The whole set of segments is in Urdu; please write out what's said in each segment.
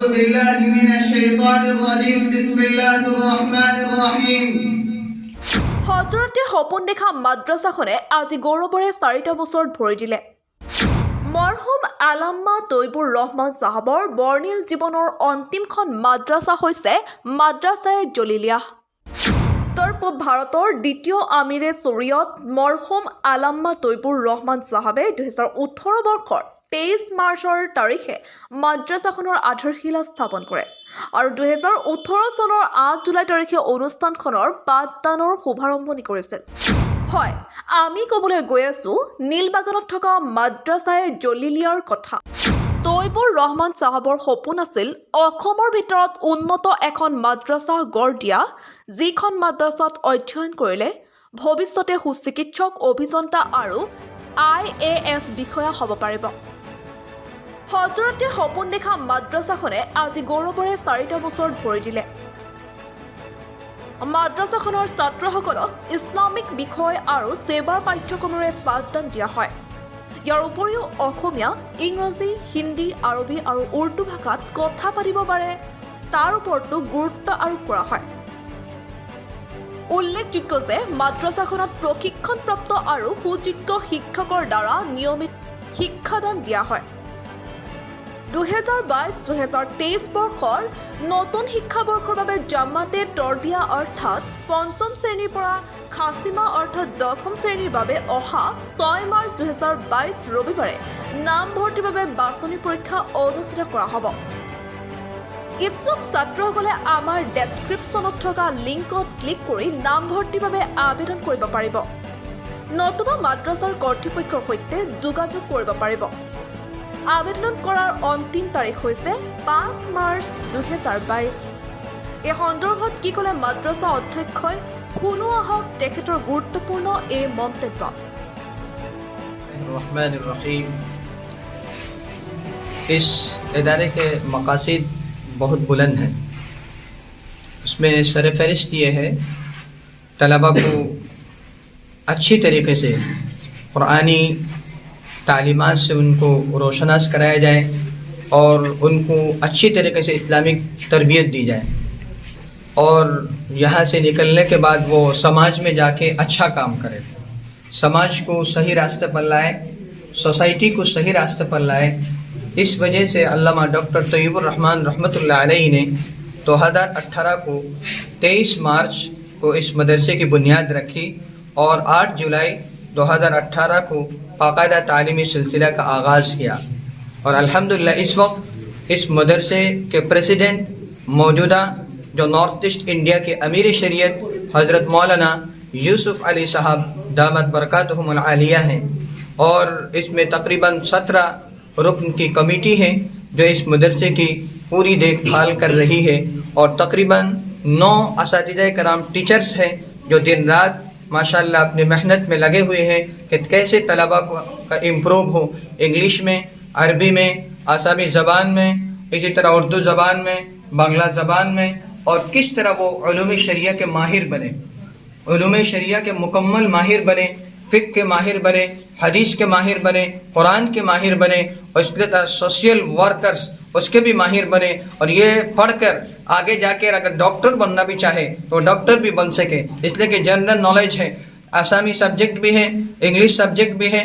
أعوذ بالله من الشيطان الرجيم بسم الله الرحمن الرحيم হজৰতে সপোন দেখা মাদ্ৰাছাখনে আজি গৌৰৱৰে 4টা বছৰত ভৰি দিলে। মৰহুম আলাম্মা তৈবুৰ ৰহমান চাহাবৰ বৰ্ণিল জীৱনৰ অন্তিমখন মাদ্ৰাছা হৈছে মাদ্ৰাছায়ে জলিলিয়া। উত্তৰ পূব ভাৰতৰ দ্বিতীয় আমিৰে শৰীয়ত মৰহুম আলাম্মা তৈবুৰ ৰহমান চাহাবে 2018 বৰ্ষৰ 23 মাৰ্চৰ তাৰিখে মাদ্ৰাছাখনৰ আধাৰশিলা স্থাপন কৰে আৰু 2018 চনৰ 8 জুলাই তাৰিখে অনুষ্ঠানখনৰ পাঠদানৰ শুভাৰম্ভণি কৰিছিল। হয়, আমি ক'বলৈ গৈ আছো নীলবাগানত থকা মাদ্ৰাছায়ে জলিলিয়াৰ কথা। তৈবুৰ ৰহমান চাহাবৰ সপোন আছিল অসমৰ ভিতৰত উন্নত এখন মাদ্ৰাছা গঢ় দিয়া, যিখন মাদ্ৰাছাত অধ্যয়ন কৰিলে ভৱিষ্যতে সুচিকিৎসক, অভিযন্তা আৰু IAS বিষয়া হ'ব পাৰিব। হজৰতে সপোন দেখা মাদ্ৰাছাখনে আজি গৌৰৱৰে 4টা বছৰত ভৰি দিলে। মাদ্ৰাছাখনৰ ছাত্ৰসকলক ইছলামিক বিষয় আৰু সেৱাৰ পাঠ্যক্ৰমেৰে পাঠদান দিয়া হয়। ইয়াৰ উপৰিও অসমীয়া, ইংৰাজী, হিন্দী, আৰবী আৰু উৰ্দু ভাষাত কথা পাতিব পাৰে, তাৰ ওপৰতো গুৰুত্ব আৰোপ কৰা হয়। উল্লেখযোগ্য যে মাদ্ৰাছাখনত প্ৰশিক্ষণপ্ৰাপ্ত আৰু সুযোগ্য শিক্ষকৰ দ্বাৰা নিয়মিত শিক্ষাদান দিয়া হয়। 2022-2023 বৰ্ষৰ নতুন শিক্ষাবৰ্ষৰ বাবে জামাতে তৰবিয়া অৰ্থাৎ 5ম শ্ৰেণীৰ পৰা খাচিমা অৰ্থাৎ 10ম শ্ৰেণীৰ বাবে অহা 6 মাৰ্চ 2022 ৰবিবাৰে নামভৰ্তিৰ বাবে বাছনি পৰীক্ষা অনুষ্ঠিত কৰা হ'ব। ইচ্ছুক ছাত্ৰসকলে আমাৰ ডেছক্ৰিপশ্যনত থকা লিংকত ক্লিক কৰি নামভৰ্তিৰ বাবে আবেদন কৰিব পাৰিব, নতুবা মাদ্ৰাছাৰ কৰ্তৃপক্ষৰ সৈতে যোগাযোগ কৰিব পাৰিব। আবেদন কৰাৰ অন্তিম তাৰিখ হৈছে 5 মাৰ্চ 2022। এই সন্দৰ্ভত কি ক'লে মাদ্ৰাছা অধ্যক্ষই, শুনো আহক তেখেতৰ গুৰুত্বপূৰ্ণ এই মন্তব্য। الرحمن الرحیم اس ادارے کے مقاصد بہت بلند ہیں۔ اس میں سر فہرست یہ ہے طلباء کو اچھی طریقے سے قرآنی تعلیمات سے ان کو روشناس کرایا جائے اور ان کو اچھی طریقے سے اسلامک تربیت دی جائے اور یہاں سے نکلنے کے بعد وہ سماج میں جا کے اچھا کام کرے، سماج کو صحیح راستے پر لائے، سوسائٹی کو صحیح راستے پر لائے۔ اس وجہ سے علامہ ڈاکٹر طیب الرحمن رحمۃ اللہ علیہ نے 2018 کو 23 مارچ کو اس مدرسے کی بنیاد رکھی اور 8 جولائی 2018 کو باقاعدہ تعلیمی سلسلہ کا آغاز کیا اور الحمدللہ اس وقت اس مدرسے کے پریزیڈنٹ موجودہ جو نارتھ ایسٹ انڈیا کے امیر شریعت حضرت مولانا یوسف علی صاحب دامت برکاتہم العالیہ ہیں، اور اس میں تقریباً 17 رکن کی کمیٹی ہے جو اس مدرسے کی پوری دیکھ بھال کر رہی ہے، اور تقریباً 9 اساتذہ کرام ٹیچرز ہیں جو دن رات ماشاءاللہ اپنی محنت میں لگے ہوئے ہیں کہ کیسے طلباء کا امپروو ہو، انگلش میں، عربی میں، آسامی زبان میں، اسی طرح اردو زبان میں، بنگلہ زبان میں، اور کس طرح وہ علوم شریعہ کے ماہر بنے، علوم شریعہ کے مکمل ماہر بنے، فقہ کے ماہر بنے، حدیث کے ماہر بنے، قرآن کے ماہر بنے، اور اس کے طرح سوشل ورکرز اس کے بھی ماہر بنے، اور یہ پڑھ کر آگے جا کے اگر ڈاکٹر بننا بھی چاہے تو ڈاکٹر بھی بن سکے، اس لیے کہ جنرل نالج ہے، آسامی سبجیکٹ بھی ہے، انگلش سبجیکٹ بھی ہے،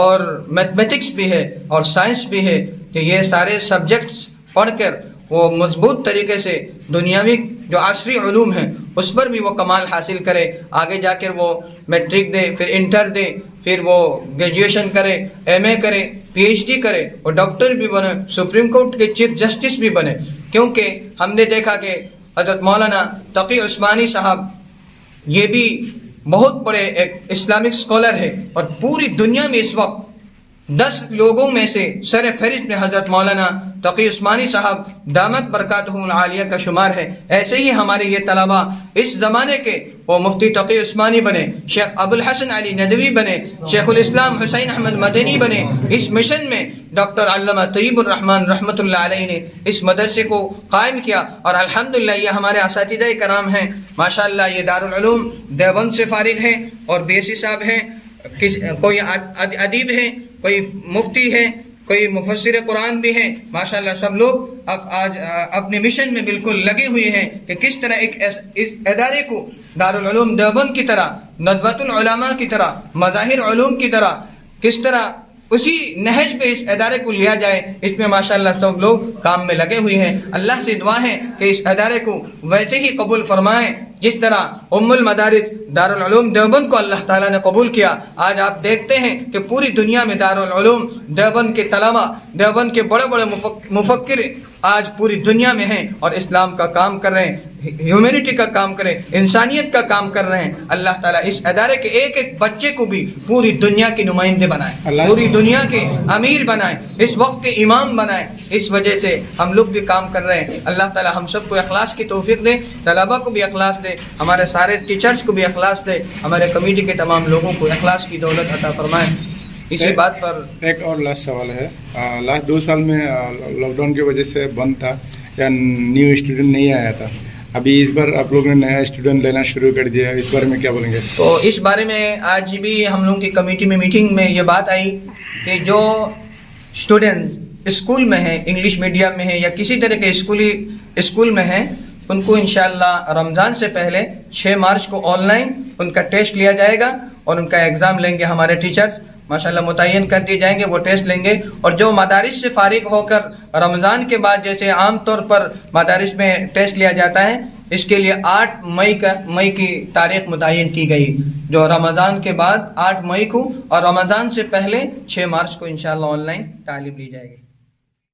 اور میتھمیٹکس بھی ہے، اور سائنس بھی ہے، کہ یہ سارے سبجیکٹس پڑھ کر وہ مضبوط طریقے سے دنیاوی جو عصری علوم ہیں اس پر بھی وہ کمال حاصل کرے، آگے جا کر وہ میٹرک دے، پھر انٹر دے، پھر وہ گریجویشن کرے، MA کرے، PhD کرے، اور ڈاکٹر بھی بنے، سپریم کورٹ کے چیف جسٹس بھی بنے۔ کیونکہ ہم نے دیکھا کہ حضرت مولانا تقی عثمانی صاحب یہ بھی بہت بڑے ایک اسلامک اسکالر ہے، اور پوری دنیا میں اس وقت 10 لوگوں میں سے سر فہرست میں حضرت مولانا تقی عثمانی صاحب دامت برکاتہم العالیہ کا شمار ہے۔ ایسے ہی ہمارے یہ طلباء اس زمانے کے وہ مفتی تقی عثمانی بنے، شیخ ابوالحسن علی ندوی بنے، شیخ الاسلام حسین احمد مدنی بنے۔ اس مشن میں ڈاکٹر علامہ طیب الرحمن رحمۃ اللہ علیہ نے اس مدرسے کو قائم کیا، اور الحمدللہ یہ ہمارے اساتذہ کرام ہیں ماشاءاللہ۔ یہ دارالعلوم دیوبند سے فارغ ہیں، اور BSc صاحب ہیں، کوئی ادیب ہیں، کوئی مفتی ہے، کوئی مفسر قرآن بھی ہیں ماشاءاللہ. سب لوگ اب آج اپنے مشن میں بالکل لگے ہوئے ہیں کہ کس طرح اس ادارے کو دارالعلوم دیوبند کی طرح، ندوۃ العلماء کی طرح، مظاہر علوم کی طرح کس طرح اسی نہج پہ اس ادارے کو لیا جائے، اس میں ماشاءاللہ سب لوگ کام میں لگے ہوئے ہیں. اللہ سے دعا ہے کہ اس ادارے کو ویسے ہی قبول فرمائیں جس طرح ام المدارس دارالعلوم دیوبند کو اللہ تعالیٰ نے قبول کیا. آج آپ دیکھتے ہیں کہ پوری دنیا میں دارالعلوم دیوبند کے طلباء، دیوبند کے بڑے بڑے مفکر آج پوری دنیا میں ہیں اور اسلام کا کام کر رہے ہیں، ہیومینٹی کا کام کر رہے ہیں، انسانیت کا کام کر رہے ہیں. اللہ تعالیٰ اس ادارے کے ایک ایک بچے کو بھی پوری دنیا کے نمائندے بنائے، پوری دنیا کے امیر بنائے، اس وقت کے امام بنائے. اس وجہ سے ہم لوگ بھی کام کر رہے ہیں. اللہ تعالیٰ ہم سب کو اخلاص کی توفیق دے، طلباء کو بھی اخلاص دے، ہمارے سارے ٹیچرز کو بھی اخلاص دے، ہمارے کمیٹی کے تمام لوگوں کو اخلاص کی دولت عطا فرمائے. اسی بات پر ایک اور لاسٹ سوال ہے. لاسٹ 2 سال میں لاک ڈاؤن کی وجہ سے بند تھا یا نیو اسٹوڈنٹ نہیں آیا تھا. ابھی اس بار آپ لوگوں نے نیا اسٹوڈنٹ لینا شروع کر دیا ہے، اس بارے میں کیا بولیں گے؟ تو اس بارے میں آج بھی ہم لوگوں کی کمیٹی میں میٹنگ میں یہ بات آئی کہ جو اسٹوڈنٹ اسکول میں ہیں، انگلش میڈیم میں ہیں یا کسی طرح کے اسکول میں ہیں، ان کو انشاءاللہ رمضان سے پہلے 6 مارچ کو آن لائن ان کا ٹیسٹ لیا جائے گا اور ان کا ایگزام لیں گے. ہمارے ٹیچرز ماشاءاللہ متعین کر دیے جائیں گے، وہ ٹیسٹ لیں گے. اور جو مدارس سے فارغ ہو کر رمضان کے بعد جیسے عام طور پر مدارس میں ٹیسٹ لیا جاتا ہے، اس کے لیے 8 مئی کی تاریخ متعین کی گئی، جو رمضان کے بعد 8 مئی کو اور رمضان سے پہلے 6 مارچ کو انشاءاللہ آن لائن تعلیم لی جائے گی.